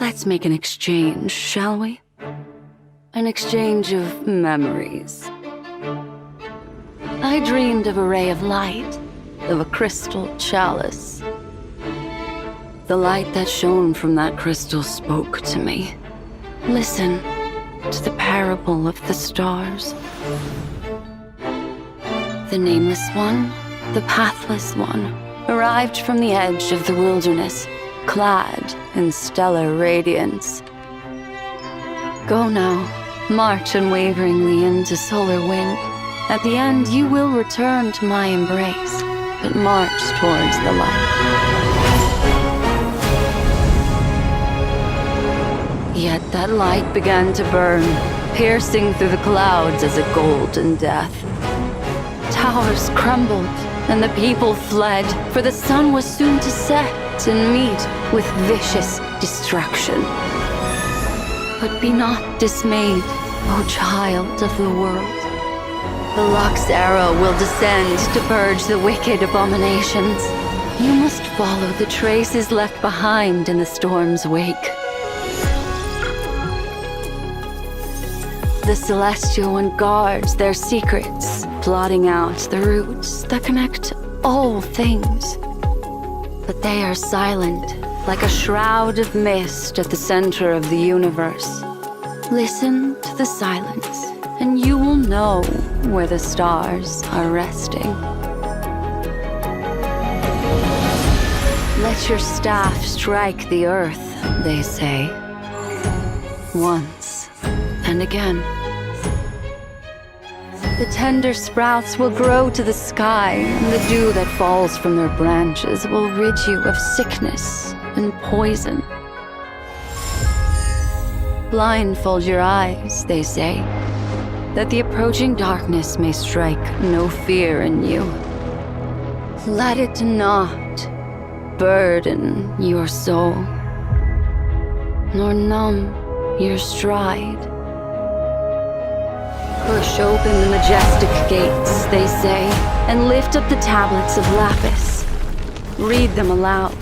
Let's make an exchange, shall we? An exchange of memories. I dreamed of a ray of light, of a crystal chalice. The light that shone from that crystal spoke to me. Listen to the parable of the stars. The nameless one, the pathless one, arrived from the edge of the wilderness, clad in stellar radiance. Go now, march unwaveringly into solar wind. At the end, you will return to my embrace, but march towards the light. Yet that light began to burn, piercing through the clouds as a golden death. Towers crumbled, and the people fled, for the sun was soon to set and meet with vicious destruction. But be not dismayed, O child of the world. The Luck's arrow will descend to purge the wicked abominations. You must follow the traces left behind in the storm's wake. The Celestial One guards their secrets, plotting out the roots that connect all things. But they are silent, like a shroud of mist at the center of the universe. Listen to the silence, and you will know where the stars are resting. Let your staff strike the earth, they say, once and again. The tender sprouts will grow to the sky, and the dew that falls from their branches will rid you of sickness and poison. Blindfold your eyes, they say, that the approaching darkness may strike no fear in you. Let it not burden your soul, nor numb your stride. Push open the majestic gates, they say, and lift up the tablets of lapis. Read them aloud.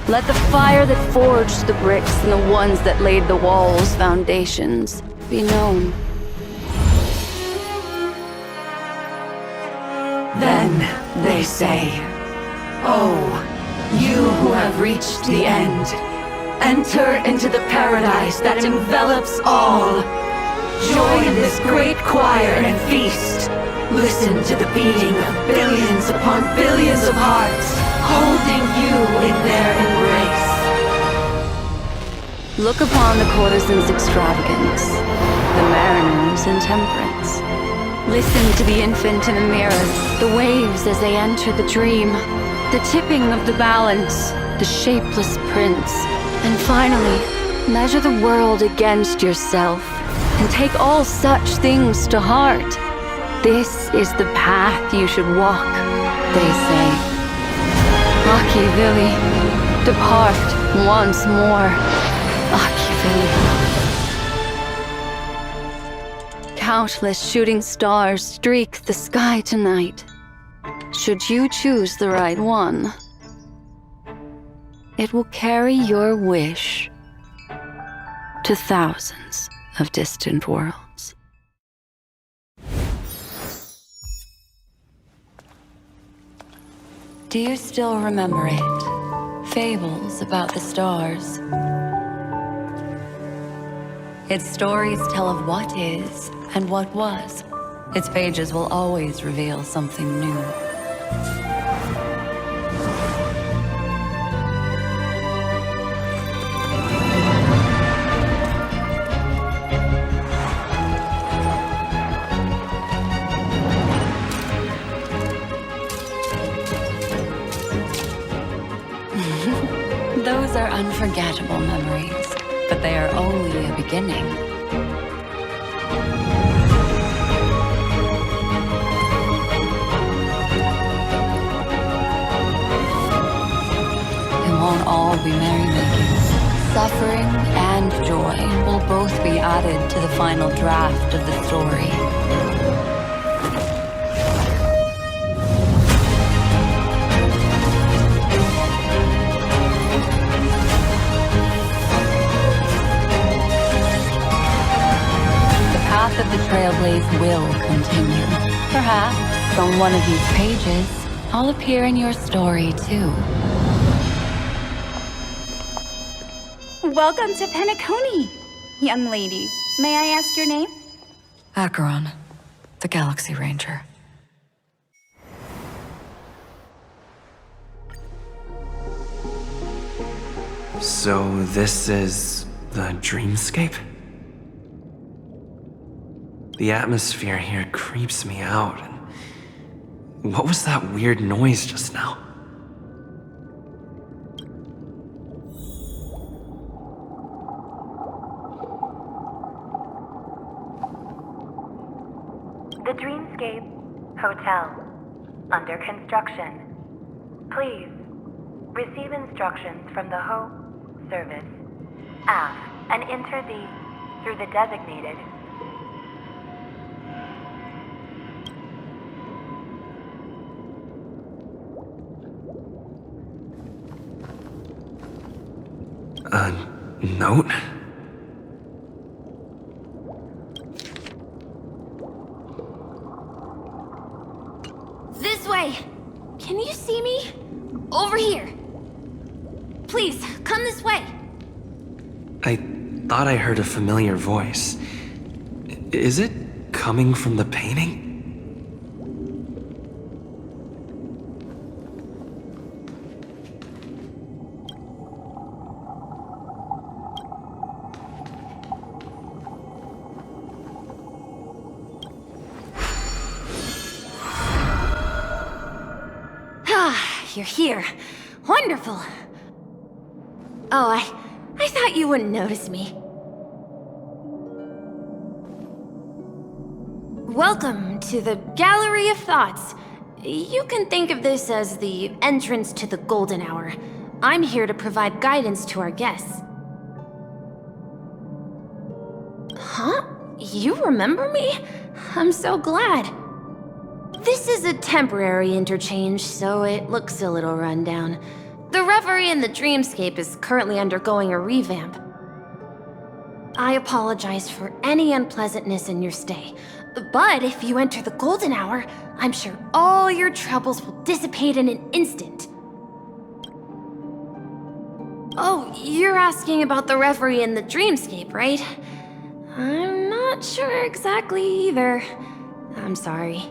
Let the fire that forged the bricks and the ones that laid the walls' foundations be known. Then they say, "Oh, you who have reached the end, enter into the paradise that envelops all. Join this great choir and feast. Listen to the beating of billions upon billions of hearts, holding you in their embrace." Look upon the courtesan's extravagance, the mariner's intemperance. Listen to the infant in the mirror, the waves as they enter the dream, the tipping of the balance, the shapeless prince. And finally, measure the world against yourself, and take all such things to heart. This is the path you should walk, they say. Machiavelli, depart once more. Machiavelli. Countless shooting stars streak the sky tonight. Should you choose the right one, it will carry your wish to thousands of distant worlds. Do you still remember it? Fables about the stars. Its stories tell of what is and what was. Its pages will always reveal something new. Those are unforgettable memories, but they are only a beginning. It won't all be merrymaking. Suffering and joy will both be added to the final draft of the story. trailblaze will continue. Perhaps on one of these pages, I'll appear in your story too. Welcome to Peniconia, young lady. May I ask your name? Acheron, the Galaxy Ranger. So this is the dreamscape? The atmosphere here creeps me out. And what was that weird noise just now? The Dreamscape Hotel. Under construction. Please receive instructions from the Ho service aft and enter through the designated note? This way! Can you see me? Over here! Please, come this way! I thought I heard a familiar voice. Is it coming from the painting? You're here. Wonderful. Oh, I thought you wouldn't notice me. Welcome to the Gallery of Thoughts. You can think of this as the entrance to the Golden Hour. I'm here to provide guidance to our guests. Huh? You remember me? I'm so glad. This is a temporary interchange, so it looks a little rundown. The Reverie in the Dreamscape is currently undergoing a revamp. I apologize for any unpleasantness in your stay, but if you enter the Golden Hour, I'm sure all your troubles will dissipate in an instant. Oh, you're asking about the Reverie in the Dreamscape, right? I'm not sure exactly either. I'm sorry.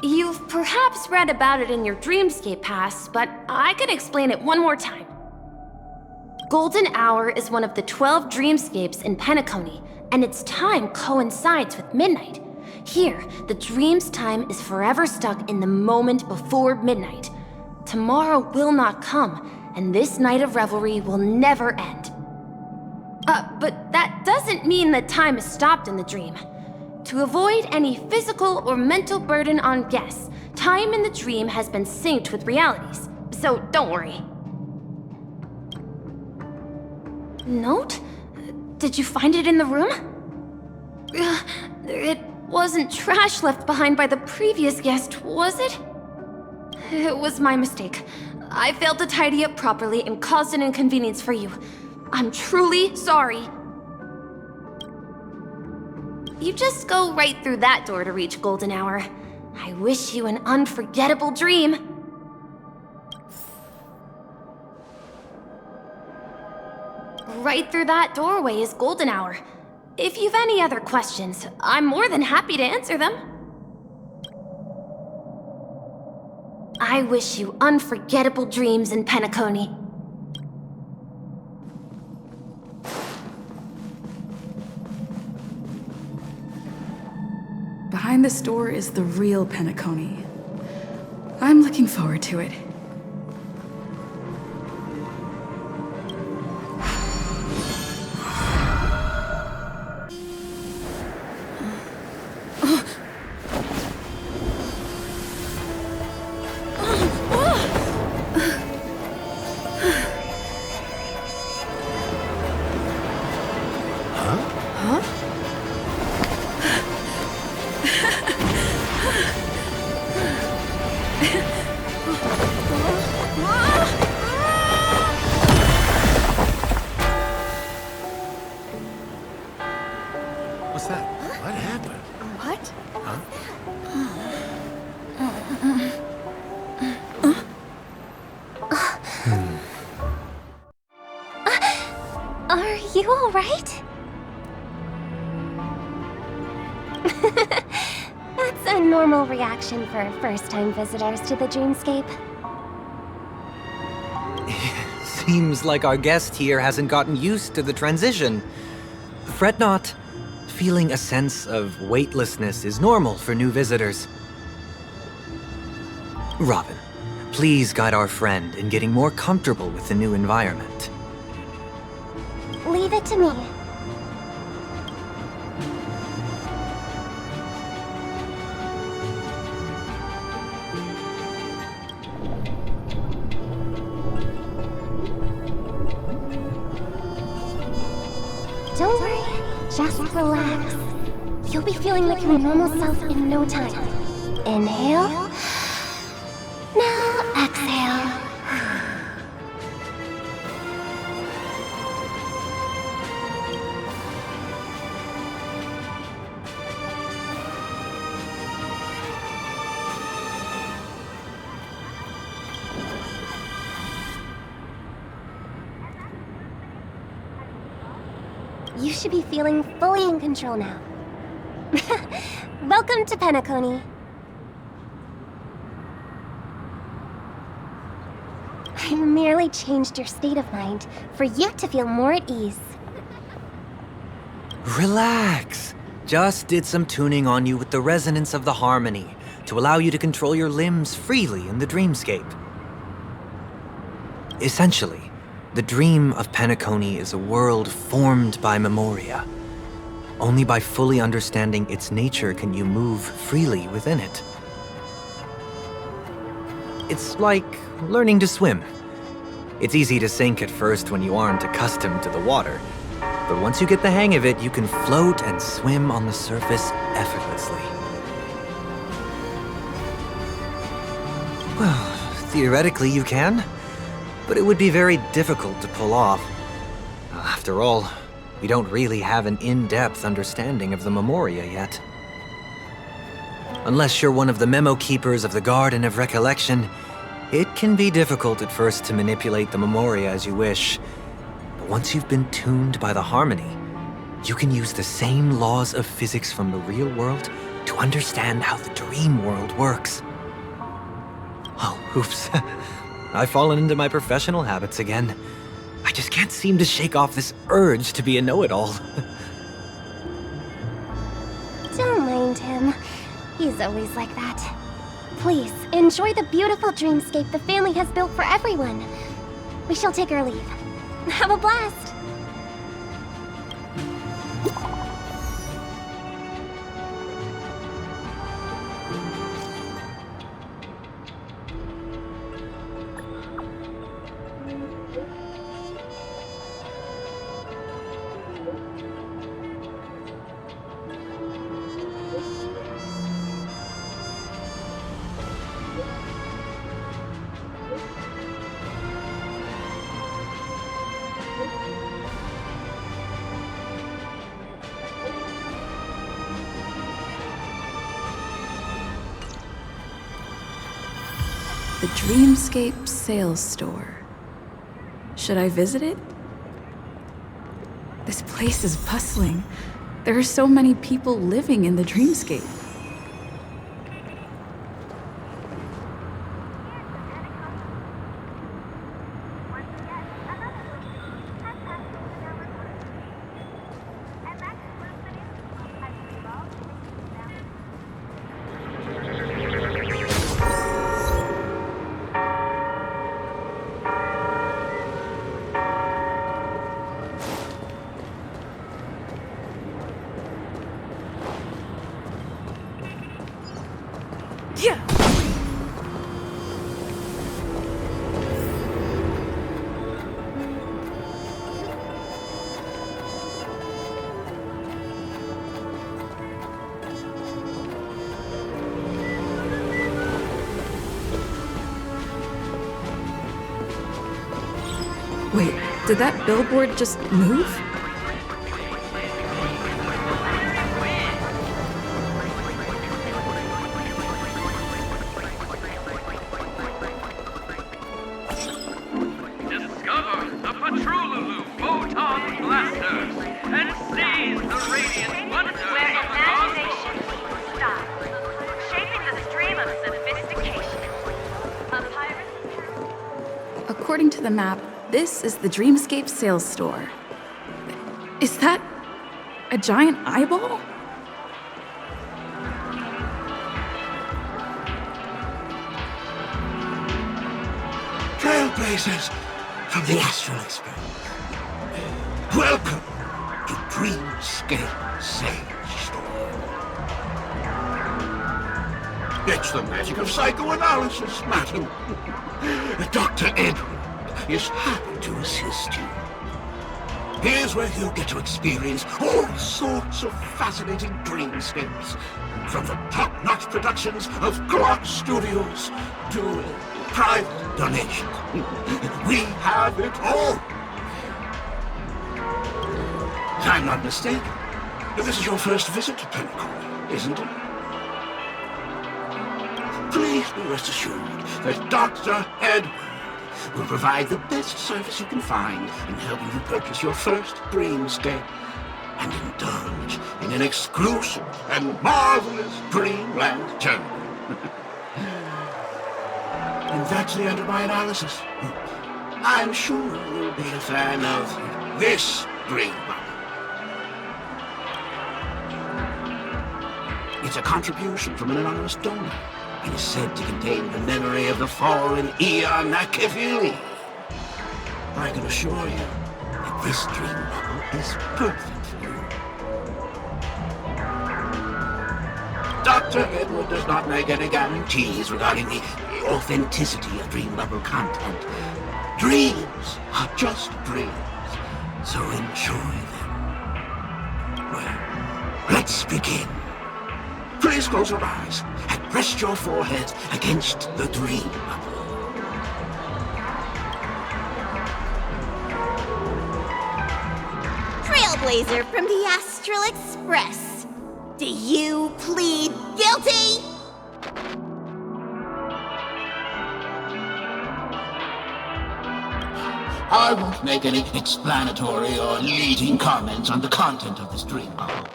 You've perhaps read about it in your Dreamscape Pass, but I could explain it one more time. Golden Hour is one of the 12 dreamscapes in Peniconia, and its time coincides with midnight. Here, the dream's time is forever stuck in the moment before midnight. Tomorrow will not come, and this night of revelry will never end. But that doesn't mean that time is stopped in the dream. To avoid any physical or mental burden on guests, time in the dream has been synced with realities, so don't worry. Note? Did you find it in the room? It wasn't trash left behind by the previous guest, was it? It was my mistake. I failed to tidy up properly and caused an inconvenience for you. I'm truly sorry. You just go right through that door to reach Golden Hour. I wish you an unforgettable dream. Right through that doorway is Golden Hour. If you've any other questions, I'm more than happy to answer them. I wish you unforgettable dreams in Peniconia. Behind this door is the real Peniconia. I'm looking forward to it. Are you alright? That's a normal reaction for first-time visitors to the dreamscape. Seems like our guest here hasn't gotten used to the transition. Fret not. Feeling a sense of weightlessness is normal for new visitors. Robin, please guide our friend in getting more comfortable with the new environment. Leave it to me. Don't worry, just relax. You'll be feeling like your normal self in no time. Inhale. Now exhale. You should be feeling fully in control now. Welcome to Peniconia. I merely changed your state of mind for you to feel more at ease. Relax. Just did some tuning on you with the resonance of the harmony to allow you to control your limbs freely in the dreamscape. Essentially, the dream of Peniconia is a world formed by memoria. Only by fully understanding its nature can you move freely within it. It's like learning to swim. It's easy to sink at first when you aren't accustomed to the water. But once you get the hang of it, you can float and swim on the surface effortlessly. Well, theoretically you can, but it would be very difficult to pull off. After all, we don't really have an in-depth understanding of the memoria yet. Unless you're one of the memo keepers of the Garden of Recollection, it can be difficult at first to manipulate the memoria as you wish. But once you've been tuned by the harmony, you can use the same laws of physics from the real world to understand how the dream world works. Oh, oops. I've fallen into my professional habits again. I just can't seem to shake off this urge to be a know-it-all. Don't mind him. He's always like that. Please, enjoy the beautiful dreamscape the family has built for everyone. We shall take our leave. Have a blast! The Dreamscape Sales Store. Should I visit it? This place is bustling. There are so many people living in the Dreamscape. Wait, did that billboard just move? according to the map, this is the Dreamscape sales store. Is that a giant eyeball? Trailblazers from the Astral Express. Welcome to Dreamscape Sage Store. It's the magic of psychoanalysis, madam. Dr. Edward is happy to assist you. Here's where you get to experience all sorts of fascinating dreamscapes. From the top-notch productions of Clock Studios to private donations. We have it all. If I'm not mistaken, this is your first visit to Penicorn, isn't it? Please be rest assured that Dr. Edward will provide the best service you can find in helping you purchase your first dreamscape and indulge in an exclusive and marvelous dreamland journey. And that's the end of my analysis. I'm sure you'll be a fan of this dream bubble. It's a contribution from an anonymous donor and is said to contain the memory of the fallen Eon Nakavili. I can assure you that this dream bubble is perfect for you. Dr. Edward does not make any guarantees regarding the authenticity of dream bubble content. Dreams are just dreams, so enjoy them. Well, let's begin. Please close your eyes and rest your forehead against the dream bubble. Trailblazer from the Astral Express. Do you plead guilty? I won't make any explanatory or leading comments on the content of this dream bubble.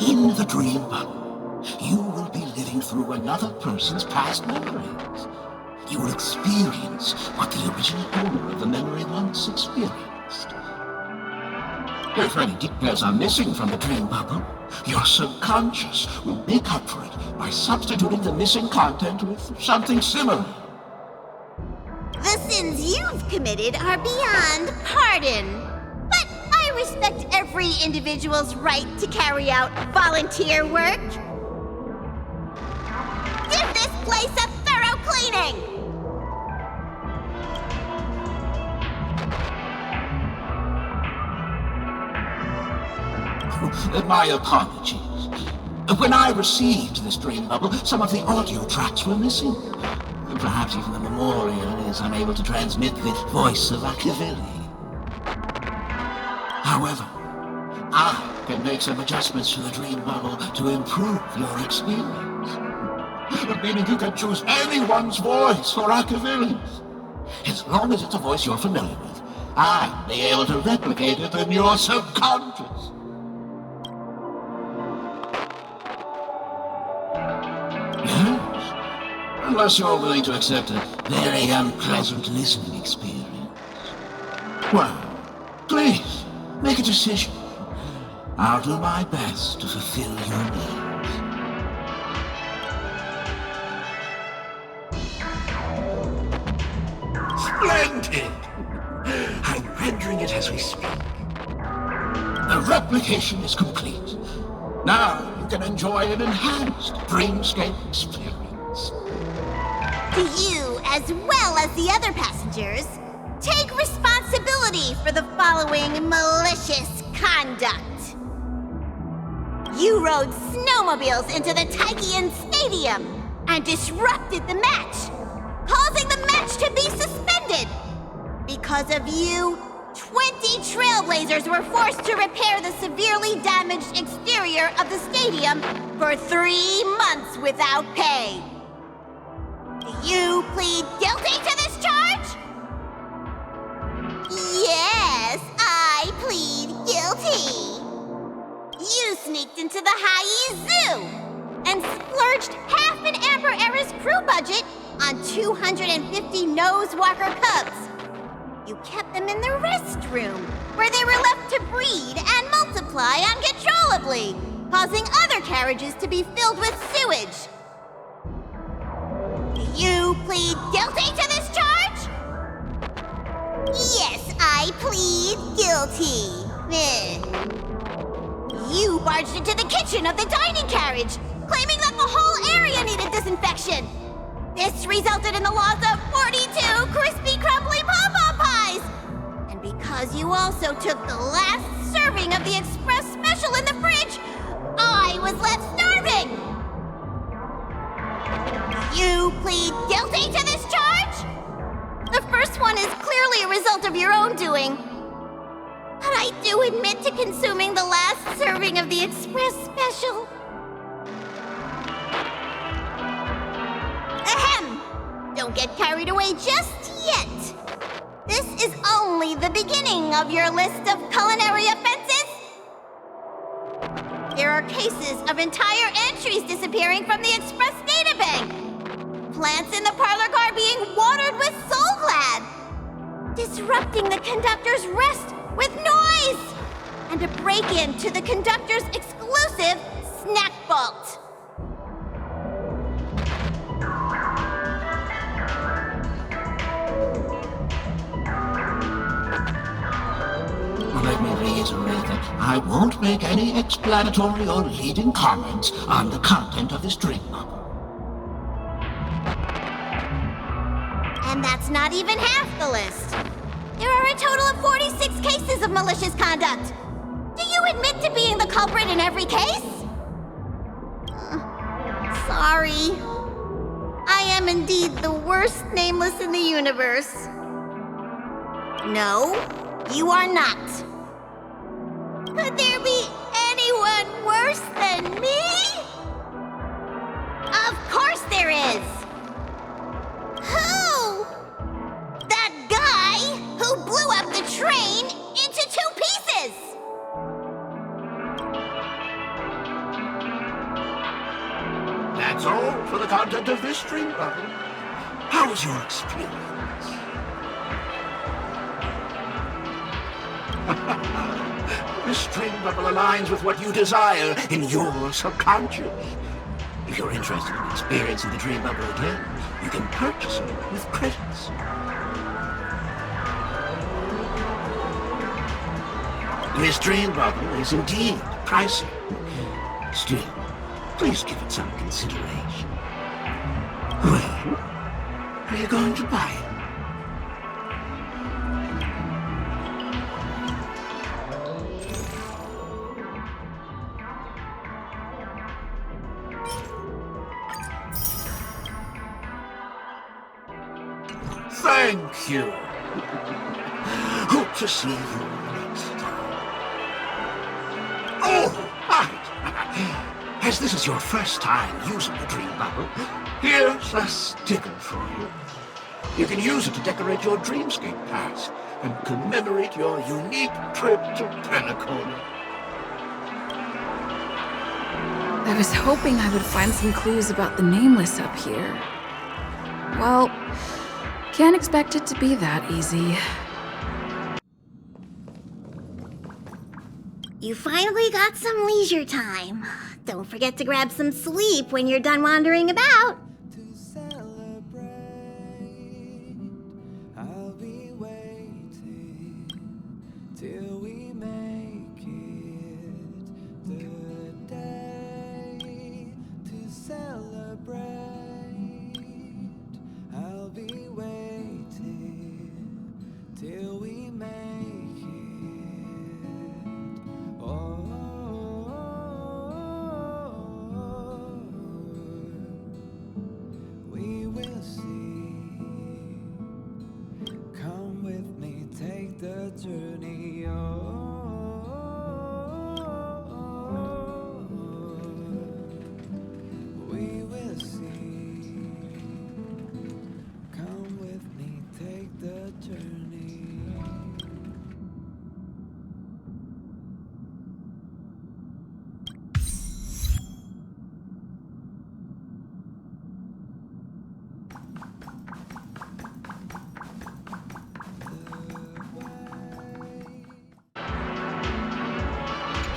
In the dream bubble, you will be living through another person's past memories. You will experience what the original owner of the memory once experienced. If any details are missing from the dream bubble, your subconscious will make up for it by substituting the missing content with something similar. The sins you've committed are beyond pardon. But I respect every individual's right to carry out volunteer work. Give this place a thorough cleaning! My apologies. When I received this dream bubble, some of the audio tracks were missing. Perhaps even the memorial is unable to transmit the voice of Akavili. However, I can make some adjustments to the dream bubble to improve your experience. Meaning you can choose anyone's voice for Akavili's. As long as it's a voice you're familiar with, I'll be able to replicate it in your subconscious. Unless you're willing to accept a very unpleasant listening experience. Well, please, make a decision. I'll do my best to fulfill your needs. Splendid! I'm rendering it as we speak. The replication is complete. Now you can enjoy an enhanced dreamscape experience. Do you, as well as the other passengers, take responsibility for the following malicious conduct? You rode snowmobiles into the Taikian Stadium and disrupted the match, causing the match to be suspended. Because of you, 20 Trailblazers were forced to repair the severely damaged exterior of the stadium for 3 months without pay. Do you plead guilty to this charge? Yes, I plead guilty. You sneaked into the High Zoo and splurged half an Amber Era's crew budget on 250 Nosewalker Cubs You kept them in the restroom, where they were left to breed and multiply uncontrollably, causing other carriages to be filled with sewage. Do you plead guilty to this charge? Yes, I plead guilty. You barged into the kitchen of the dining carriage, claiming that the whole area needed disinfection. This resulted in the loss of 42 crispy, crumbly pom-pom pies! And because you also took the last serving of the express special in the fridge, I was left starving! You plead guilty to this charge? The first one is clearly a result of your own doing. But I do admit to consuming the last serving of the express special. Ahem! Don't get carried away just yet. This is only the beginning of your list of culinary offenses. There are cases of entire entries disappearing from the express databank. Plants in the parlor car being watered with Soul Glad. Disrupting the conductor's rest with noise. And a break-in to the conductor's exclusive snack vault. Let me reiterate that I won't make any explanatory or leading comments on the content of this dream novel. And that's not even half the list. There are a total of 46 cases of malicious conduct. Do you admit to being the culprit in every case? Sorry. I am indeed the worst nameless in the universe. No, you are not. Could there be anyone worse than me? Of course there is! Who? That guy who blew up the train into 2 pieces! That's all for the content of this dream novel. How was your experience? This dream bubble aligns with what you desire in your subconscious. If you're interested in experiencing the dream bubble again, you can purchase it with credits. This dream bubble is indeed pricey. Still, please give it some consideration. Well, are you going to buy it? Thank you. Hope to see you next time. Oh, right. As this is your first time using the dream bubble, here's a sticker for you. You can use it to decorate your dreamscape pass and commemorate your unique trip to Peniconia. I was hoping I would find some clues about the Nameless up here. Well, can't expect it to be that easy. You finally got some leisure time. Don't forget to grab some sleep when you're done wandering about. I'll be waiting till we make it the day to celebrate. I'll be waiting till we make it. Oh, we will see. Come with me, take the journey. We will see. Come with me, take the journey.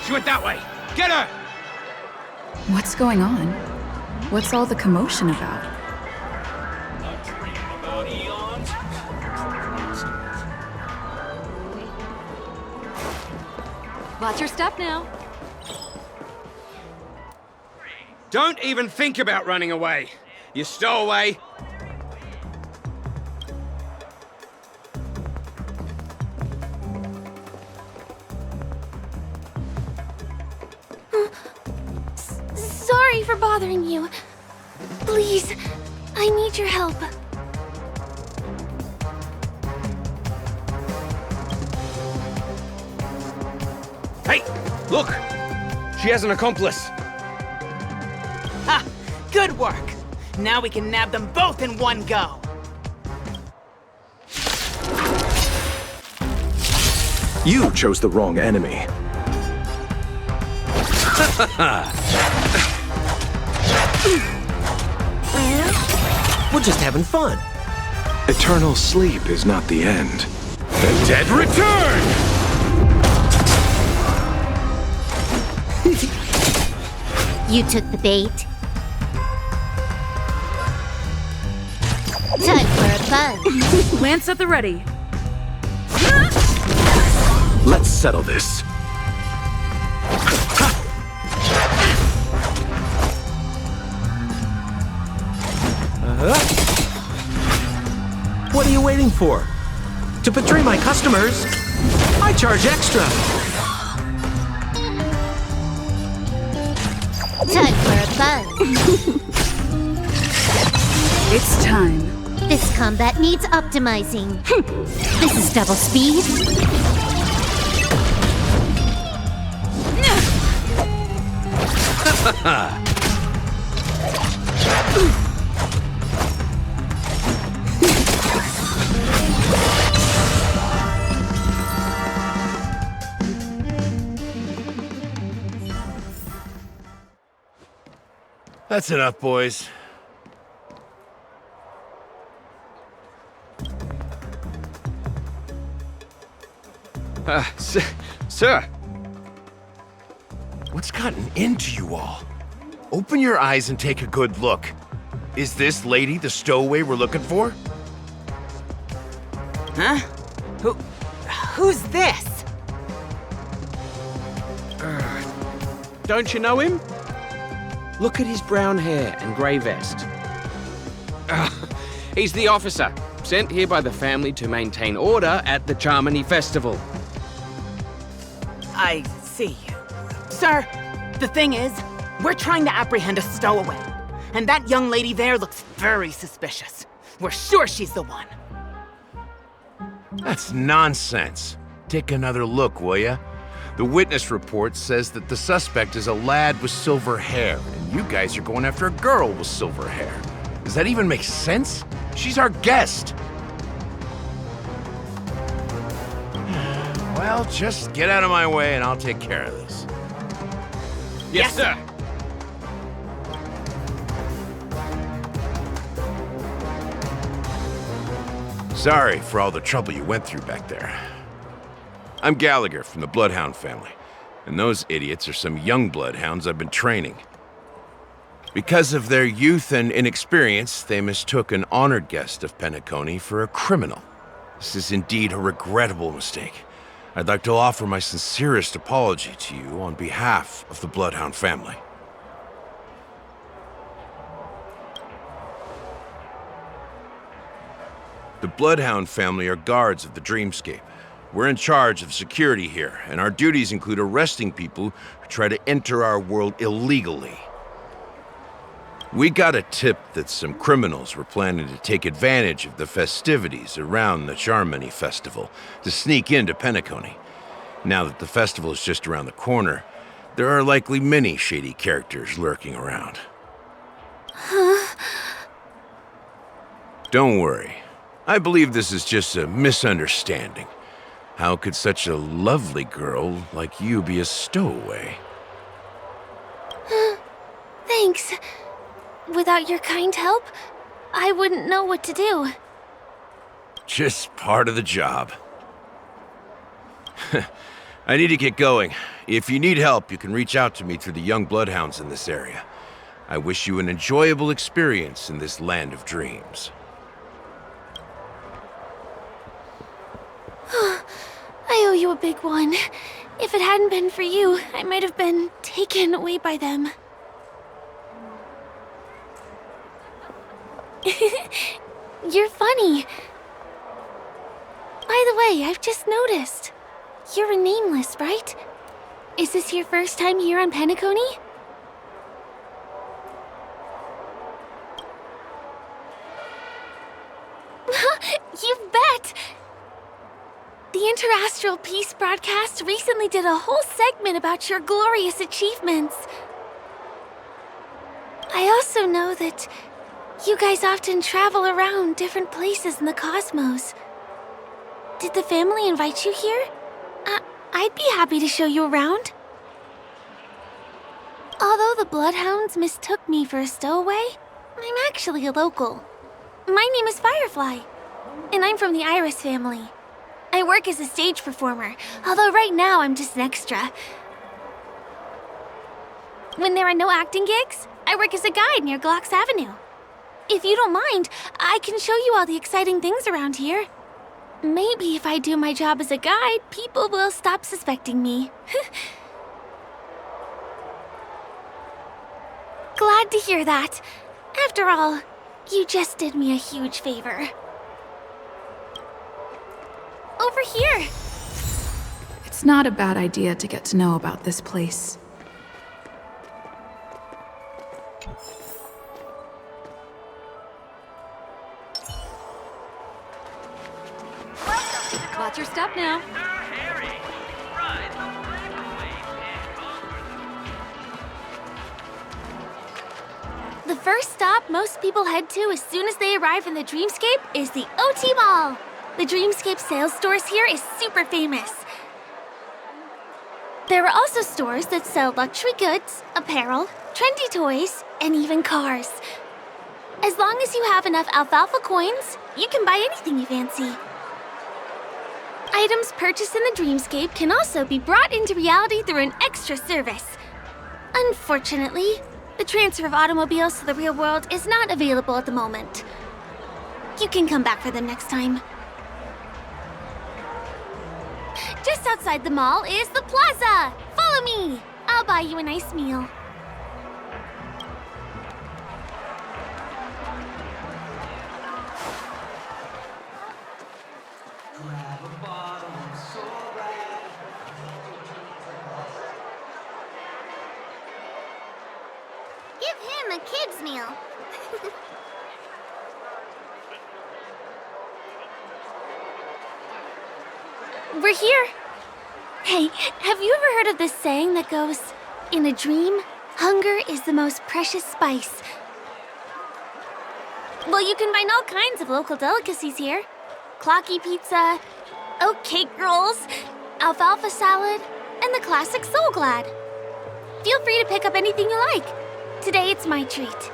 She went that way! Get her! What's going on? What's all the commotion about? Watch your step now. Don't even think about running away. You stowaway. Sorry for bothering you. Please, I need your help. Hey, look! She has an accomplice. Ha! Good work! Now we can nab them both in one go! You chose the wrong enemy. We're just having fun. Eternal sleep is not the end. The dead return! You took the bait. Time for a buzz. Lance at the ready. Let's settle this. What are you waiting for? To betray my customers, I charge extra. Time for a buzz. It's time. This combat needs optimizing. This is double speed. That's enough, boys. Sir. What's gotten into you all? Open your eyes and take a good look. Is this lady the stowaway we're looking for? Huh? Who's this? Don't you know him? Look at his brown hair and grey vest. He's the officer, sent here by the family to maintain order at the Charmony Festival. I see. Sir, the thing is, we're trying to apprehend a stowaway. And that young lady there looks very suspicious. We're sure she's the one. That's nonsense. Take another look, will ya? The witness report says that the suspect is a lad with silver hair, and you guys are going after a girl with silver hair. Does that even make sense? She's our guest. Well, just get out of my way and I'll take care of this. Yes, sir. Sorry for all the trouble you went through back there. I'm Gallagher from the Bloodhound family, and those idiots are some young Bloodhounds I've been training. Because of their youth and inexperience, they mistook an honored guest of Peniconia for a criminal. This is indeed a regrettable mistake. I'd like to offer my sincerest apology to you on behalf of the Bloodhound family. The Bloodhound family are guards of the Dreamscape. We're in charge of security here, and our duties include arresting people who try to enter our world illegally. We got a tip that some criminals were planning to take advantage of the festivities around the Charmony Festival to sneak into Peniconia. Now that the festival is just around the corner, there are likely many shady characters lurking around. Huh? Don't worry. I believe this is just a misunderstanding. How could such a lovely girl like you be a stowaway? Thanks. Without your kind help, I wouldn't know what to do. Just part of the job. I need to get going. If you need help, you can reach out to me through the young bloodhounds in this area. I wish you an enjoyable experience in this land of dreams. I owe you a big one. If it hadn't been for you, I might have been taken away by them. You're funny. By the way, I've just noticed. You're a nameless, right? Is this your first time here on Peniconia? You bet! The Interastral Peace broadcast recently did a whole segment about your glorious achievements. I also know that you guys often travel around different places in the cosmos. Did the family invite you here? I'd be happy to show you around. Although the Bloodhounds mistook me for a stowaway, I'm actually a local. My name is Firefly, and I'm from the Iris family. I work as a stage performer, although right now I'm just an extra. When there are no acting gigs, I work as a guide near Glox Avenue. If you don't mind, I can show you all the exciting things around here. Maybe if I do my job as a guide, people will stop suspecting me. Glad to hear that. After all, you just did me a huge favor. Over here! It's not a bad idea to get to know about this place. Watch your step now. The first stop most people head to as soon as they arrive in the Dreamscape is the OT Mall. The Dreamscape sales stores here is super famous. There are also stores that sell luxury goods, apparel, trendy toys, and even cars. As long as you have enough alfalfa coins, you can buy anything you fancy. Items purchased in the Dreamscape can also be brought into reality through an extra service. Unfortunately, the transfer of automobiles to the real world is not available at the moment. You can come back for them next time. Just outside the mall is the plaza! Follow me! I'll buy you a nice meal. Give him a kid's meal. We're here. Hey, have you ever heard of this saying that goes, in a dream, hunger is the most precious spice? Well, you can find all kinds of local delicacies here. Clocky pizza, oat cake rolls, alfalfa salad, and the classic Soul Glad. Feel free to pick up anything you like. Today it's my treat.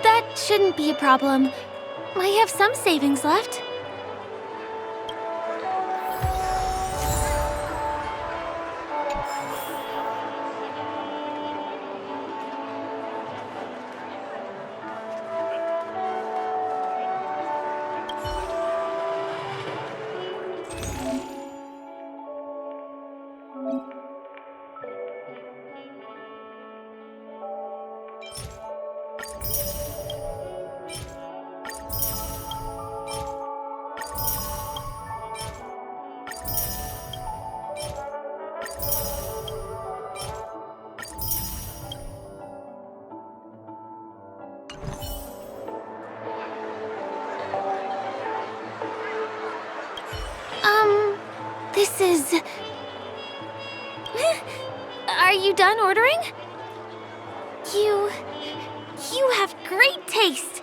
That shouldn't be a problem. I have some savings left. This is... Are you done ordering? You have great taste.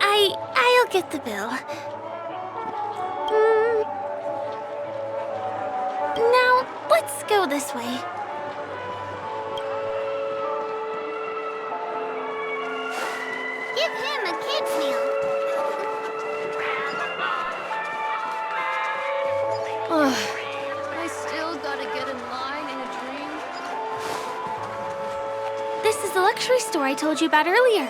I'll get the bill. Now, let's go this way. Give him a kid's meal. I still gotta get in line in a dream. This is the luxury store I told you about earlier.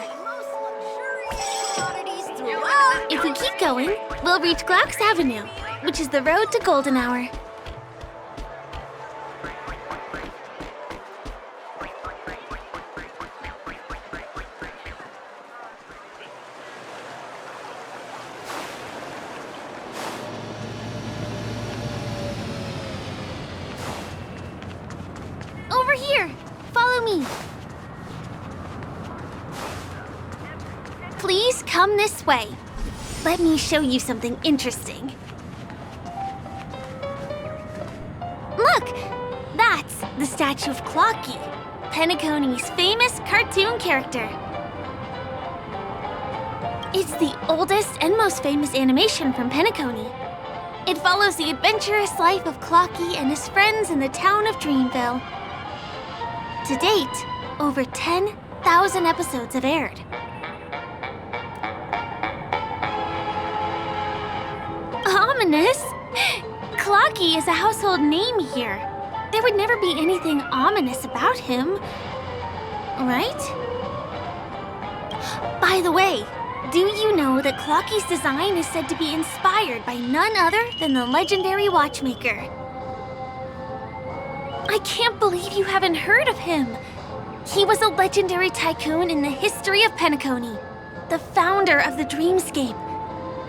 If we keep going, we'll reach Glauc's Avenue, which is the road to Golden Hour. Over here! Follow me! Please come this way. Let me show you something interesting. Look! That's the statue of Clocky, Penaconi's famous cartoon character. It's the oldest and most famous animation from Penacony. It follows the adventurous life of Clocky and his friends in the town of Dreamville. To date, over 10,000 episodes have aired. Ominous? Clocky is a household name here. There would never be anything ominous about him, right? By the way, do you know that Clocky's design is said to be inspired by none other than the legendary watchmaker? I can't believe you haven't heard of him. He was a legendary tycoon in the history of Penacony, the founder of the Dreamscape,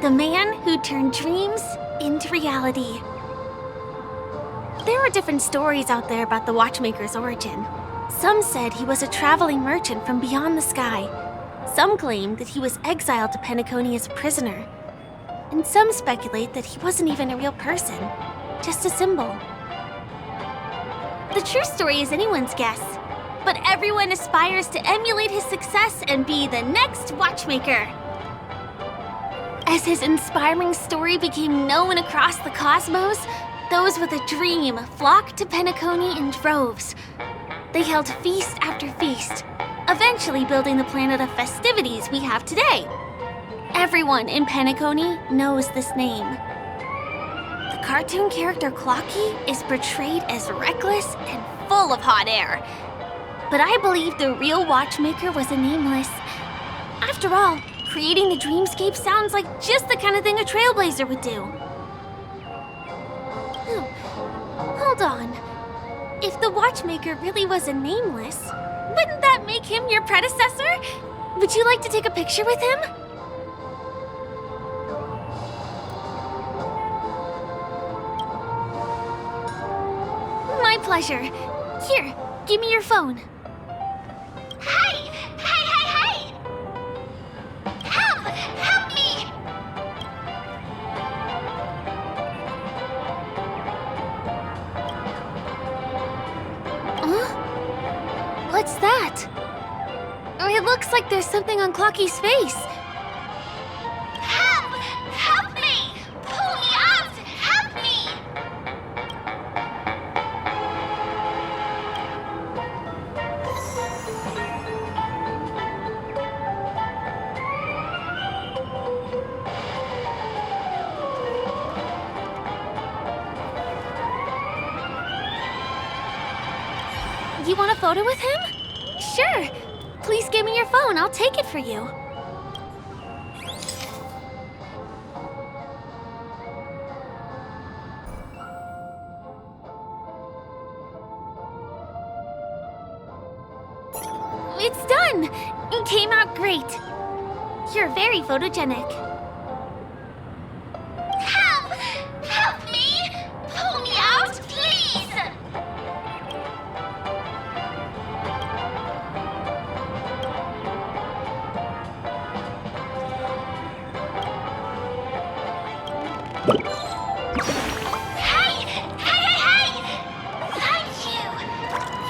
the man who turned dreams into reality. There are different stories out there about the watchmaker's origin. Some said he was a traveling merchant from beyond the sky. Some claim that he was exiled to Penacony as a prisoner. And some speculate that he wasn't even a real person, just a symbol. The true story is anyone's guess, but everyone aspires to emulate his success and be the next watchmaker. As his inspiring story became known across the cosmos, those with a dream flocked to Penacony in droves. They held feast after feast, eventually building the planet of festivities we have today. Everyone in Penacony knows this name. The cartoon character Clocky is portrayed as reckless and full of hot air. But I believe the real watchmaker was a nameless. After all, creating the dreamscape sounds like just the kind of thing a trailblazer would do. Hold on. If the watchmaker really was a nameless, wouldn't that make him your predecessor? Would you like to take a picture with him? My pleasure. Here, give me your phone. Hey! Hey, hey, hey! Help! Help me! Huh? What's that? It looks like there's something on Clocky's face. Help! Help me! Pull me out! Help me! You want a photo with him? Sure. Please give me your phone. I'll take it for you. It's done! It came out great. You're very photogenic. Help! Help me! Pull me out, please! Hey! Hey, hey, hey! Thank you,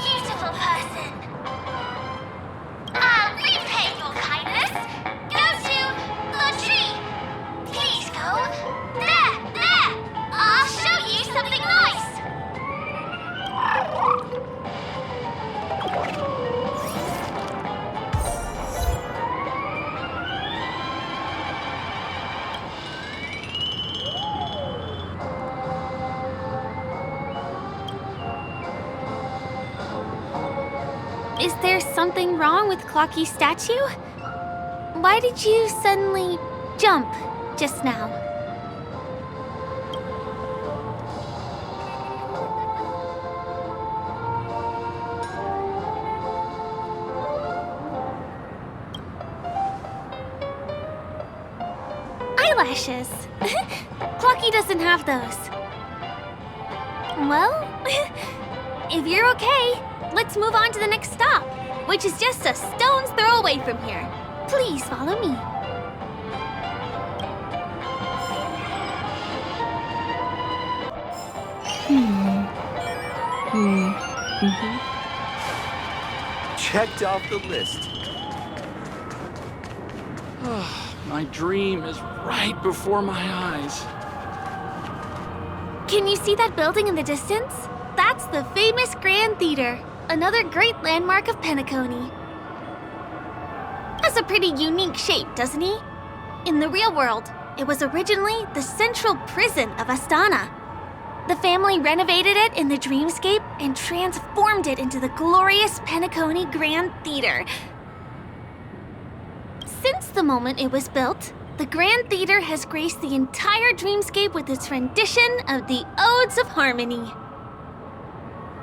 beautiful person. I'll repay your kindness. Go to the tree. Please go. There! I'll show you something nice. Is there something wrong with Clocky's statue? Why did you suddenly jump just now? Eyelashes. Clocky doesn't have those. Well, if you're okay, let's move on to the next stop, which is just a stone's throw away from here. Please follow me. Checked off the list. My dream is right before my eyes. Can you see that building in the distance? That's the famous Grand Theater, another great landmark of Peniconia. Has a pretty unique shape, doesn't he? In the real world, it was originally the central prison of Astana. The family renovated it in the dreamscape and transformed it into the glorious Peniconia Grand Theater. Since the moment it was built, the Grand Theater has graced the entire dreamscape with its rendition of the Odes of Harmony.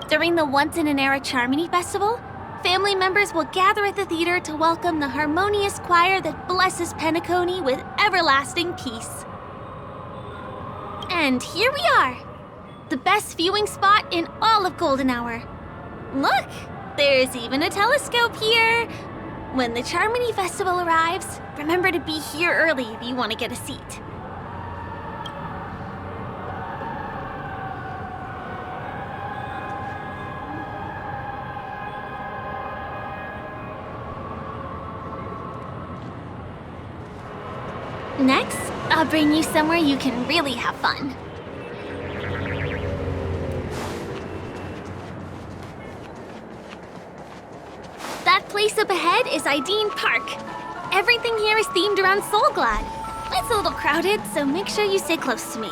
During the Once-in-an-Era Charmony Festival, family members will gather at the theater to welcome the harmonious choir that blesses Peniconia with everlasting peace. And here we are, the best viewing spot in all of Golden Hour. Look, there's even a telescope here. When the Charmony Festival arrives, remember to be here early if you want to get a seat. Next, I'll bring you somewhere you can really have fun. That place up ahead is Ideen Park. Everything here is themed around Soulglad. It's a little crowded, so make sure you stay close to me.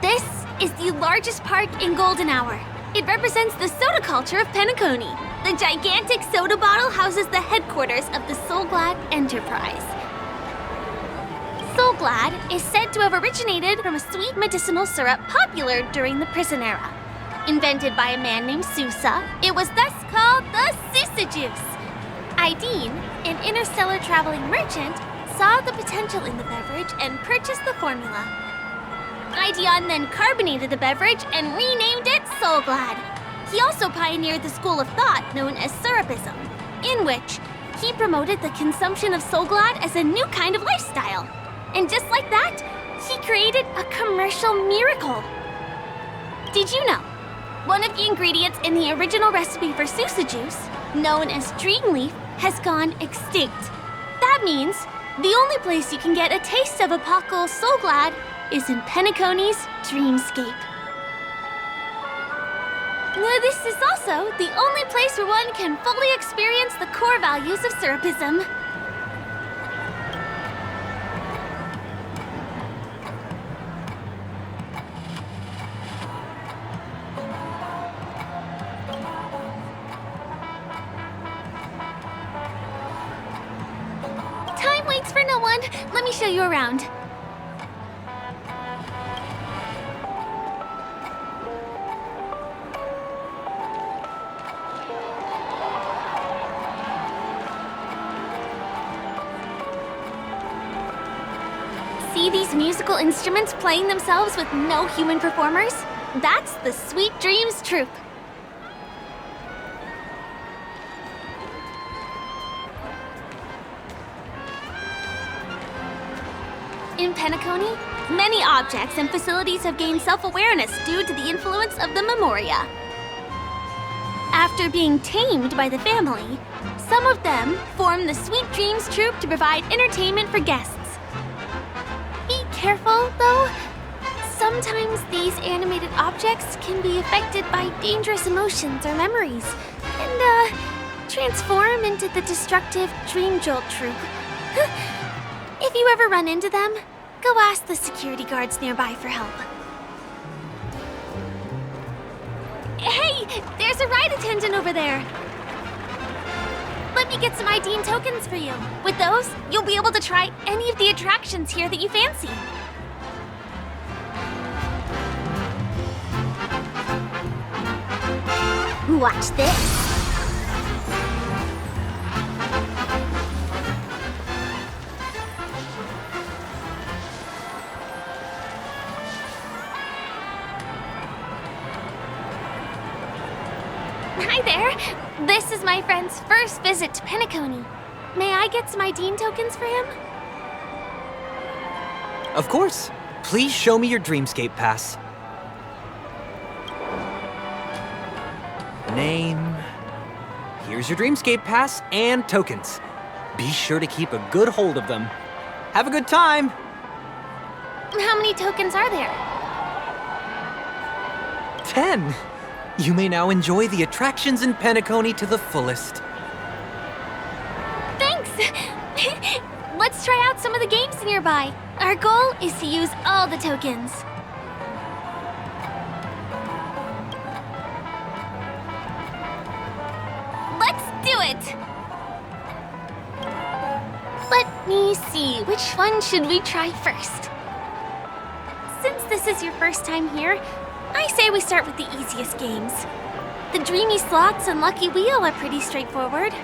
This is the largest park in Golden Hour. It represents the soda culture of Peniconia. The gigantic soda bottle houses the headquarters of the Soulglad Enterprise. Soulglad is said to have originated from a sweet medicinal syrup popular during the prison era. Invented by a man named Sousa, it was thus called the Sousa Juice. Ideen, an interstellar traveling merchant, saw the potential in the beverage and purchased the formula. Ideon then carbonated the beverage and renamed it Soulglad. He also pioneered the school of thought known as Syrupism, in which he promoted the consumption of Soulglad as a new kind of lifestyle. And just like that, he created a commercial miracle. Did you know? One of the ingredients in the original recipe for Sousa Juice, known as Dreamleaf, has gone extinct. That means the only place you can get a taste of Apocal Soulglad is in Peniconia's Dreamscape. This is also the only place where one can fully experience the core values of Syrupism. Time waits for no one. Let me show you around. See these musical instruments playing themselves with no human performers? That's the Sweet Dreams Troupe. In Peniconia, many objects and facilities have gained self-awareness due to the influence of the Memoria. After being tamed by the family, some of them form the Sweet Dreams Troupe to provide entertainment for guests. Be careful, though. Sometimes these animated objects can be affected by dangerous emotions or memories, and transform into the destructive Dream Jolt Troupe. If you ever run into them, go ask the security guards nearby for help. Hey, there's a ride attendant over there. Let me get some ID and tokens for you. With those, you'll be able to try any of the attractions here that you fancy. Watch this. Hi there. This is my friend's first visit to Peniconia. May I get some ID tokens for him? Of course. Please show me your Dreamscape pass. Name. Here's your Dreamscape pass and tokens. Be sure to keep a good hold of them. Have a good time! How many tokens are there? 10! You may now enjoy the attractions in Peniconia to the fullest. Thanks! Let's try out some of the games nearby. Our goal is to use all the tokens. Let's do it! Let me see, which one should we try first? Since this is your first time here, I say we start with the easiest games. The Dreamy Slots and Lucky Wheel are pretty straightforward.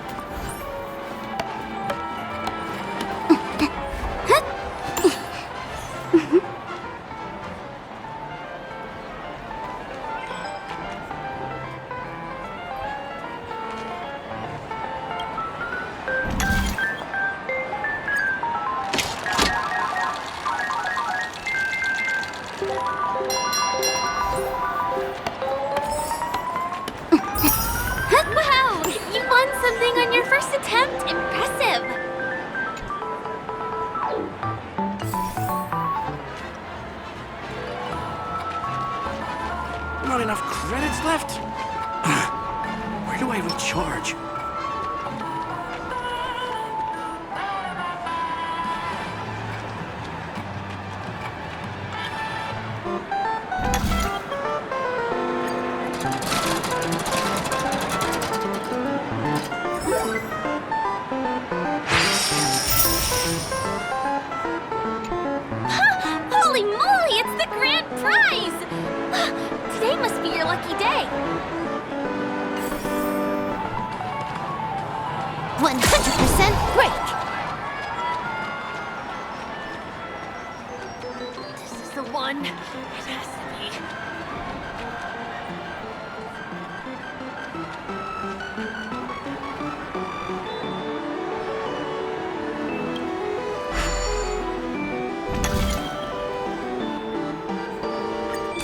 Wow! You won something on your first attempt! Impressive! Not enough credits left? Where do I recharge? Holy moly, it's the grand prize! Today must be your lucky day. 100% break. This is the one. It has to be.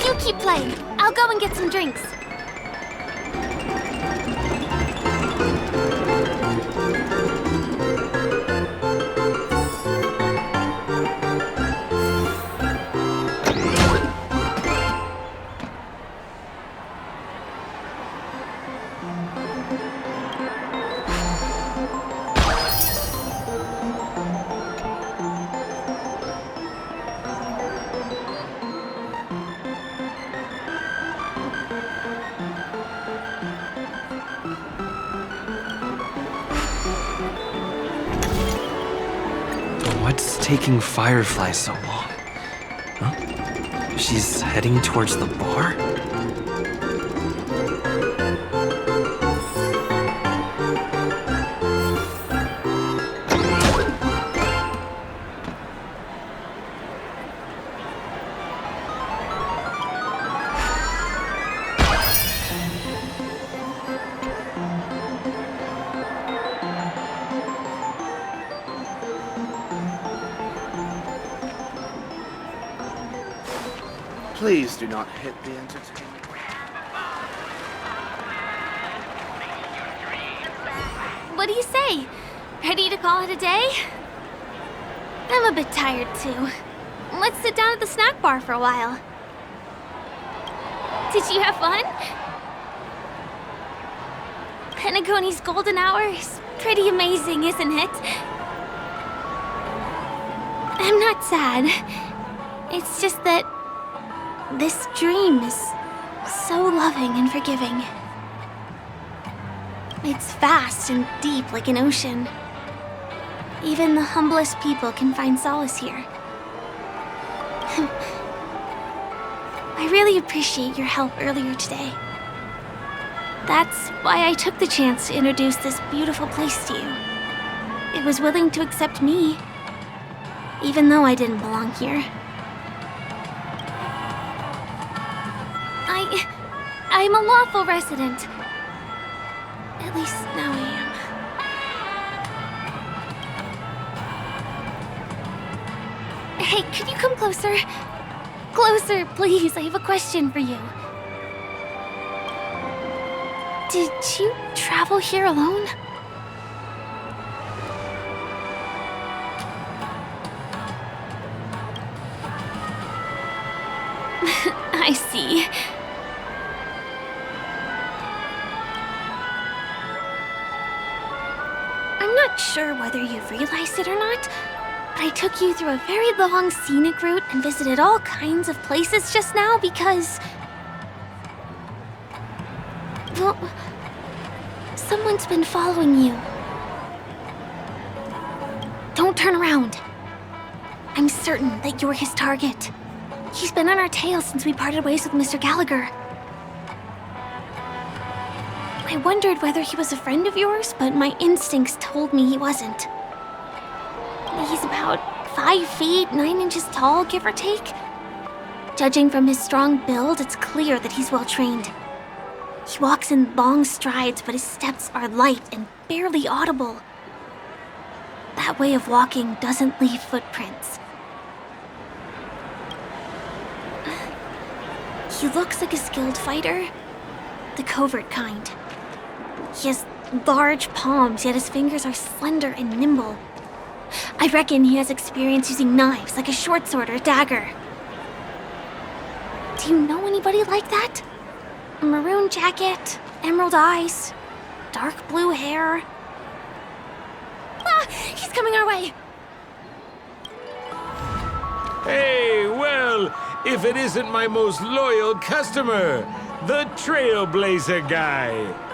You keep playing. I'll go and get some drinks. What's taking Firefly so long? Huh? She's heading towards the bar? Please do not hit the entertainment. What do you say? Ready to call it a day? I'm a bit tired too. Let's sit down at the snack bar for a while. Did you have fun? Penaconia's golden hour is pretty amazing, isn't it? I'm not sad. It's just that this dream is So loving and forgiving. It's vast and deep like an ocean. Even the humblest people can find solace here. I really appreciate your help earlier today. That's why I took the chance to introduce this beautiful place to you. It was willing to accept me, even though I didn't belong here. I'm a lawful resident. At least now I am. Hey, could you come closer? Closer, please. I have a question for you. Did you travel here alone? I see. I'm not sure whether you've realized it or not, but I took you through a very long scenic route and visited all kinds of places just now because... well, someone's been following you. Don't turn around. I'm certain that you're his target. He's been on our tail since we parted ways with Mr. Gallagher. I wondered whether he was a friend of yours, but my instincts told me he wasn't. He's about 5 feet, 9 inches tall, give or take. Judging from his strong build, it's clear that he's well trained. He walks in long strides, but his steps are light and barely audible. That way of walking doesn't leave footprints. He looks like a skilled fighter, the covert kind. He has large palms, yet his fingers are slender and nimble. I reckon he has experience using knives, like a short sword or a dagger. Do you know anybody like that? A maroon jacket, emerald eyes, dark blue hair. Ah! He's coming our way! Hey, well, if it isn't my most loyal customer, the Trailblazer guy.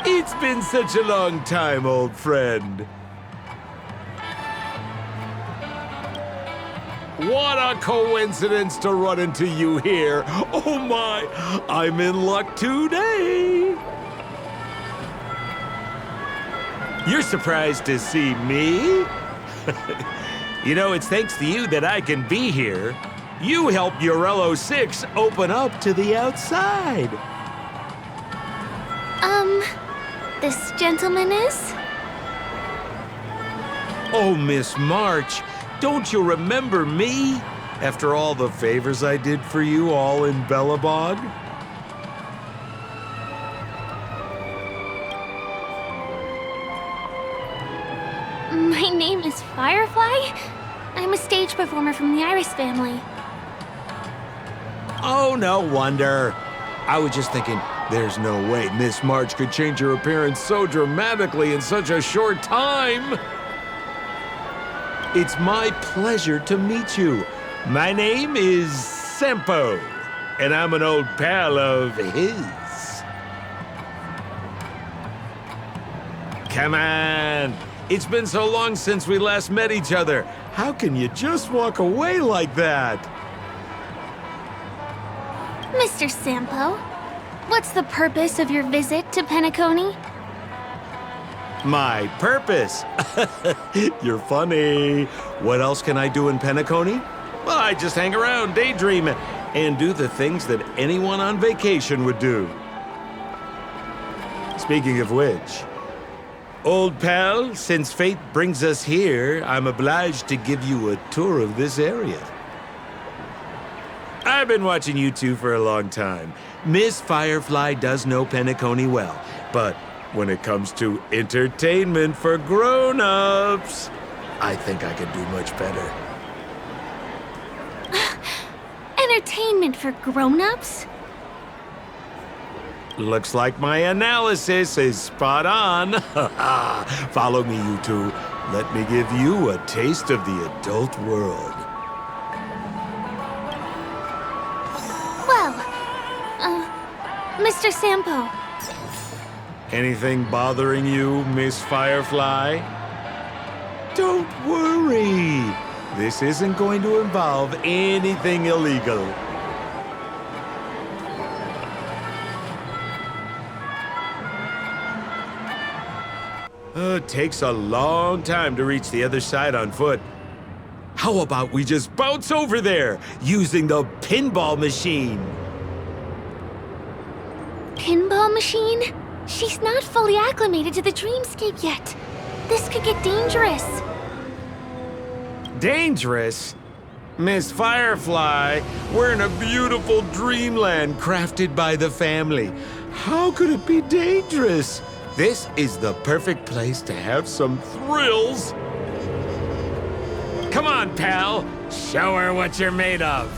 It's been such a long time, old friend. What a coincidence to run into you here. Oh my, I'm in luck today. You're surprised to see me? You know, it's thanks to you that I can be here. You helped Urello 6 open up to the outside. This gentleman is? Oh, Miss March, don't you remember me? After all the favors I did for you all in Bellabog? My name is Firefly. I'm a stage performer from the Iris family. Oh, no wonder. I was just thinking, there's no way Miss March could change her appearance so dramatically in such a short time. It's my pleasure to meet you. My name is Sempo, and I'm an old pal of his. Come on. It's been so long since we last met each other. How can you just walk away like that? Mr. Sampo, what's the purpose of your visit to Peniconia? My purpose? You're funny. What else can I do in Peniconia? Well, I just hang around, daydream, and do the things that anyone on vacation would do. Speaking of which, old pal, since fate brings us here, I'm obliged to give you a tour of this area. I've been watching you two for a long time. Miss Firefly does know Peniconia well, but when it comes to entertainment for grown-ups, I think I could do much better. Entertainment for grown-ups? Looks like my analysis is spot on. Follow me, you two. Let me give you a taste of the adult world. Well, Mr. Sampo. Anything bothering you, Miss Firefly? Don't worry. This isn't going to involve anything illegal. It takes a long time to reach the other side on foot. How about we just bounce over there using the pinball machine? Pinball machine? She's not fully acclimated to the dreamscape yet. This could get dangerous. Dangerous? Miss Firefly, we're in a beautiful dreamland crafted by the family. How could it be dangerous? This is the perfect place to have some thrills. Come on, pal. Show her what you're made of.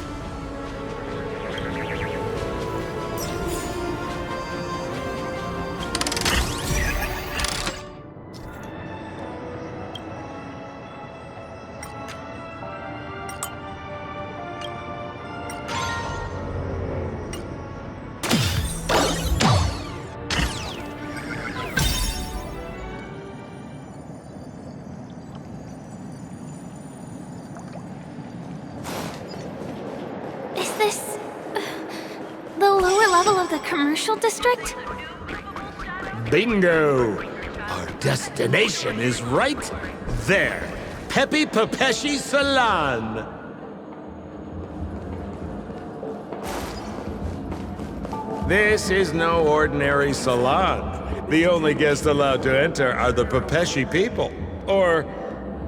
Commercial district? Bingo! Our destination is right there. Peppy Papeshi Salon. This is no ordinary salon. The only guests allowed to enter are the Papeshi people, or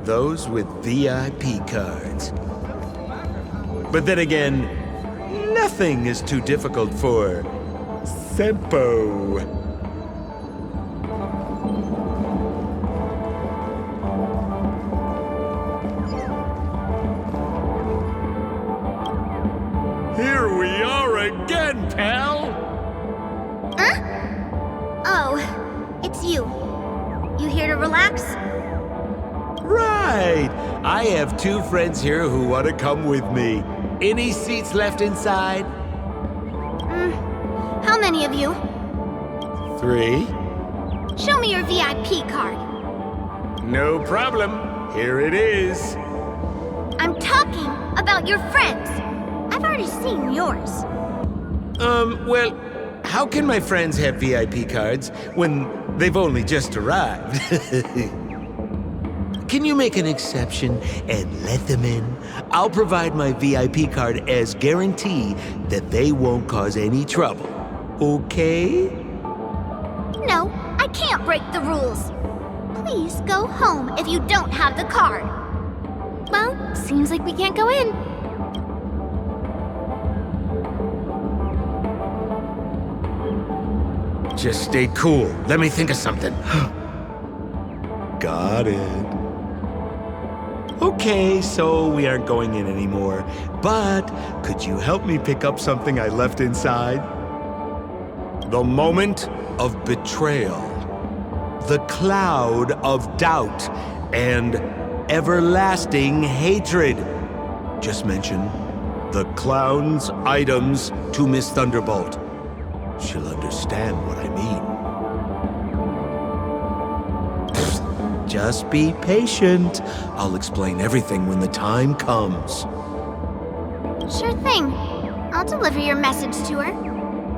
those with VIP cards. But then again, nothing is too difficult for Sempo. Here we are again, pal! Huh? Oh, it's you. You here to relax? Right! I have two friends here who want to come with me. Any seats left inside? How many of you? 3. Show me your VIP card. No problem. Here it is. I'm talking about your friends. I've already seen yours. Well, how can my friends have VIP cards when they've only just arrived? Can you make an exception and let them in? I'll provide my VIP card as guarantee that they won't cause any trouble. Okay? No, I can't break the rules. Please go home if you don't have the card. Well, seems like we can't go in. Just stay cool. Let me think of something. Got it. Okay, so we aren't going in anymore. But could you help me pick up something I left inside? The moment of betrayal. The cloud of doubt and everlasting hatred. Just mention the clown's items to Miss Thunderbolt. She'll understand what I mean. Just be patient. I'll explain everything when the time comes. Sure thing. I'll deliver your message to her.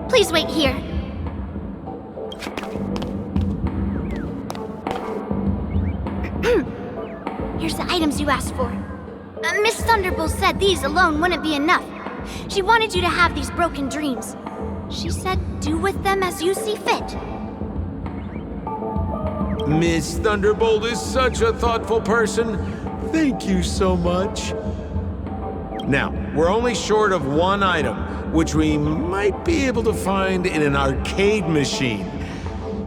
Please wait here. Here's the items you asked for. Miss Thunderbolt said these alone wouldn't be enough. She wanted you to have these broken dreams. She said do with them as you see fit. Miss Thunderbolt is such a thoughtful person. Thank you so much. Now, we're only short of one item, which we might be able to find in an arcade machine.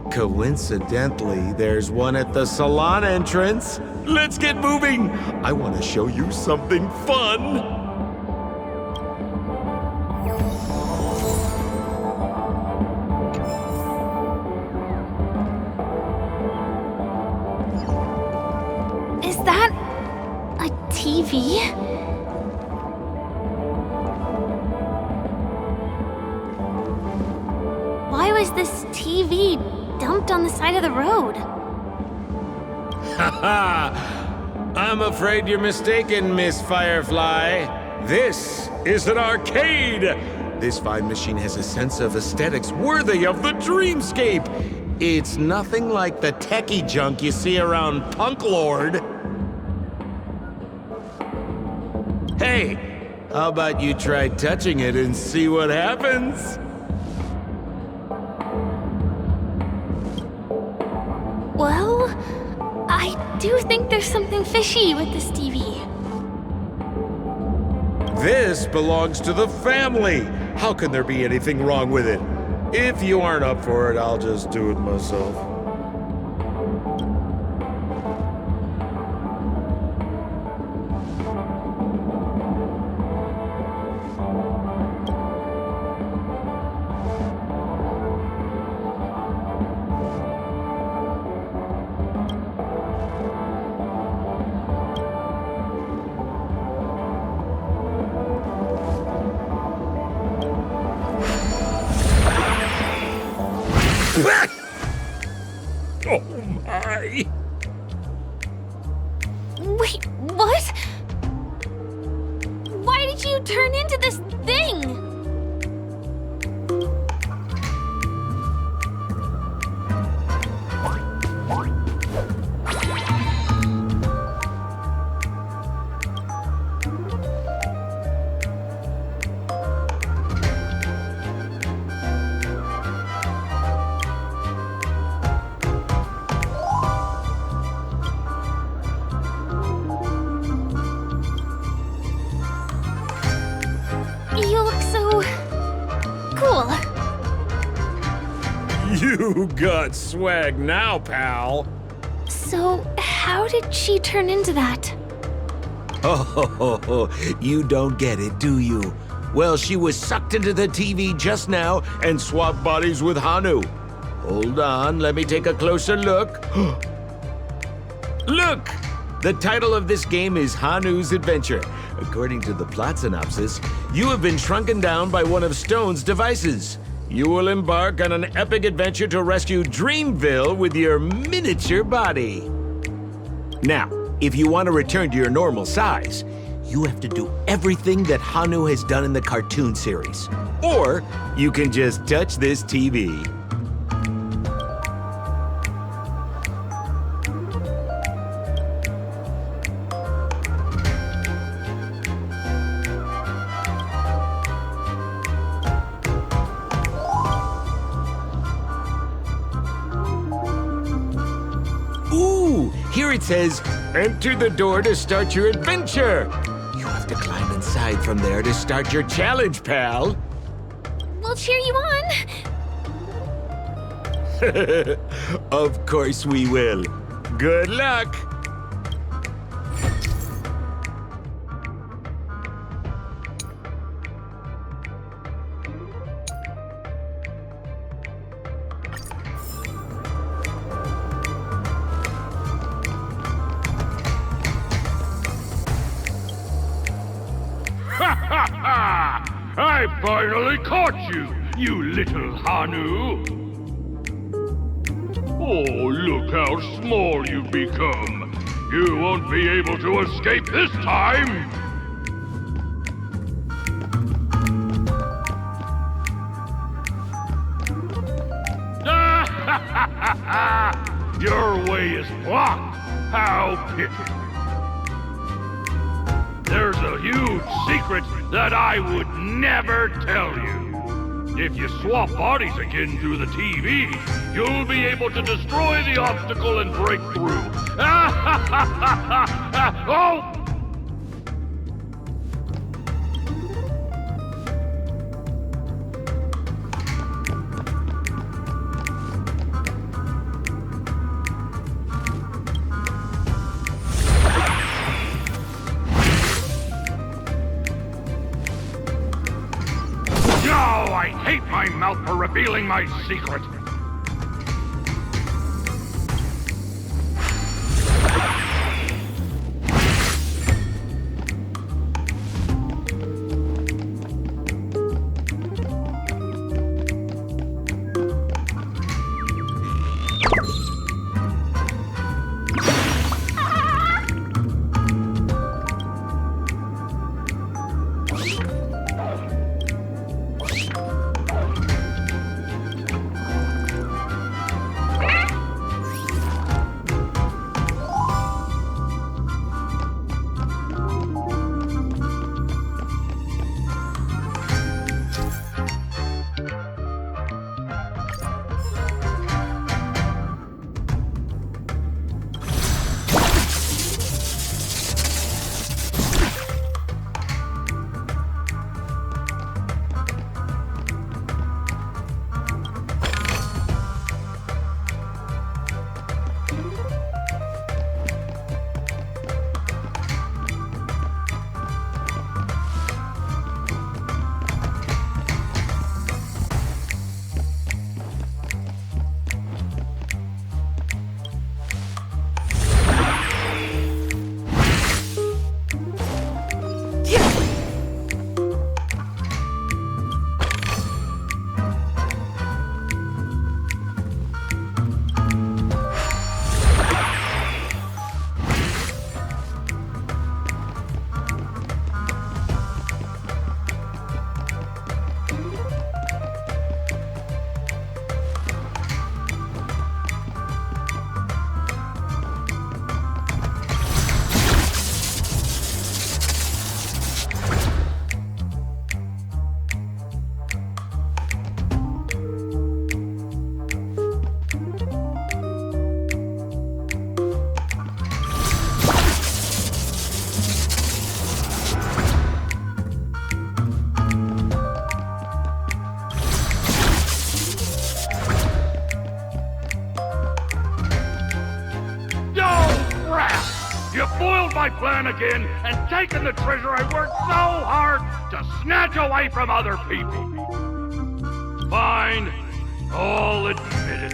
Coincidentally, there's one at the salon entrance. Let's get moving! I want to show you something fun! Is that a TV? is this TV dumped on the side of the road? Haha! I'm afraid you're mistaken, Miss Firefly. This is an arcade! This fine machine has a sense of aesthetics worthy of the dreamscape. It's nothing like the techie junk you see around Punk Lord. Hey, how about you try touching it and see what happens? Well, I do think there's something fishy with this TV. This belongs to the family. How can there be anything wrong with it? If you aren't up for it, I'll just do it myself. Oh my! Wait, what? Why did you turn into this thing? You look so cool. You got swag now, pal. So, how did she turn into that? Oh, you don't get it, do you? Well, she was sucked into the TV just now and swapped bodies with Hanu. Hold on, let me take a closer look. Look! The title of this game is Hanu's Adventure. According to the plot synopsis, you have been shrunken down by one of Stone's devices. You will embark on an epic adventure to rescue Dreamville with your miniature body. Now, if you want to return to your normal size, you have to do everything that Hanu has done in the cartoon series. Or you can just touch this TV. Ooh, here it says, enter the door to start your adventure. You have to climb inside from there to start your challenge, pal. We'll cheer you on. Of course we will. Good luck. I finally caught you, you little Hanu! Oh, look how small you've become! You won't be able to escape this time! Your way is blocked! How pitiful! There's a huge secret that I would never tell you. If you swap bodies again through the TV, you'll be able to destroy the obstacle and break through. Oh! I hate my mouth for revealing my secret. You foiled my plan again and taken the treasure I worked so hard to snatch away from other people. Fine, I'll admit it.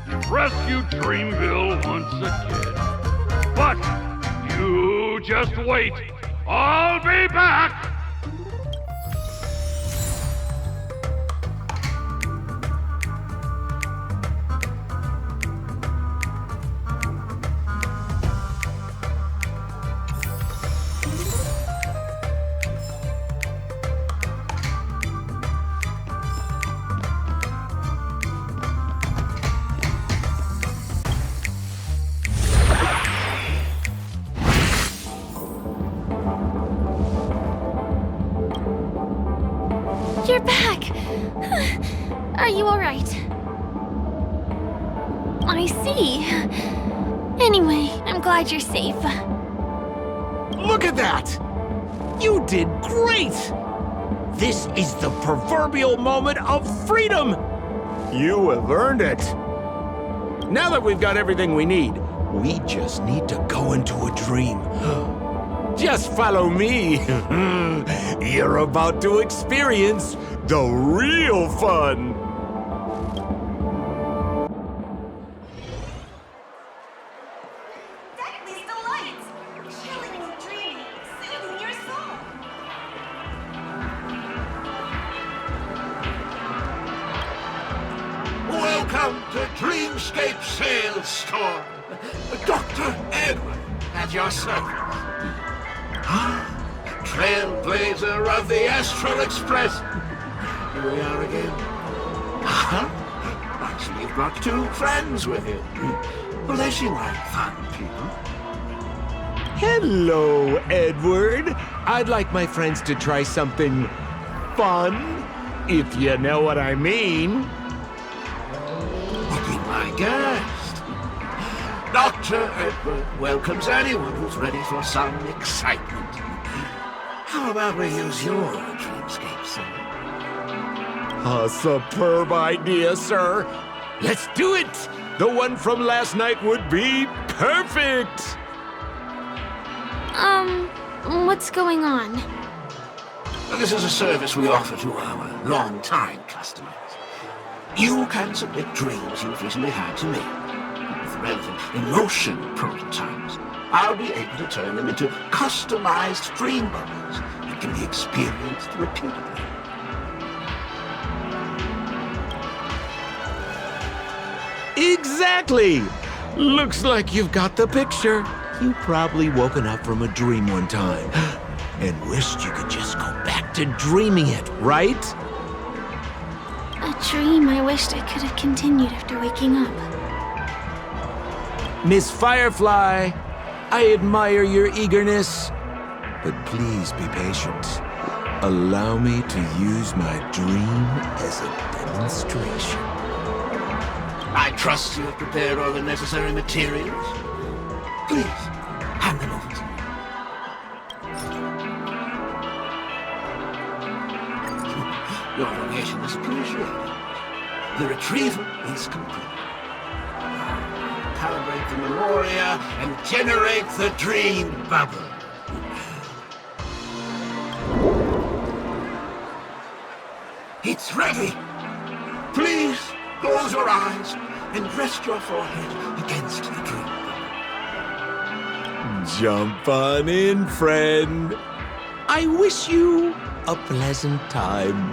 You've rescued Dreamville once again. But you just wait. I'll be back! You're back! Are you alright? I see. Anyway, I'm glad you're safe. Look at that! You did great! This is the proverbial moment of freedom! You have earned it. Now that we've got everything we need, we just need to go into a dream. Just follow me. You're about to experience the real fun. These delights! Chilling and dreamy, soothing your soul. Welcome to Dreamscape Sales Store. Dr. Edward at your service. Trailblazer of the Astral Express. Here we are again. Actually, you've got two friends with you. Well, they seem like fun people. Hello, Edward. I'd like my friends to try something fun, if you know what I mean. Be my guest. Dr. Edward welcomes anyone who's ready for some excitement. How about we use your dreamscape, sir? A superb idea, sir. Let's do it! The one from last night would be perfect! What's going on? This is a service we offer to our long-time customers. You can submit dreams you've recently had to me. With relevant emotion prototypes, I'll be able to turn them into customized dream bubbles that can be experienced repeatedly. Exactly! Looks like you've got the picture. You've probably woken up from a dream one time and wished you could just go back to dreaming it, right? A dream I wished I could have continued after waking up. Miss Firefly, I admire your eagerness, but please be patient. Allow me to use my dream as a demonstration. I trust you have prepared all the necessary materials. Please, hand them over to me. Your donation is appreciated. The retrieval is complete. Calibrate the memoria and generate the dream bubble. It's ready. Please close your eyes and rest your forehead against the dream bubble. Jump on in, friend. I wish you a pleasant time.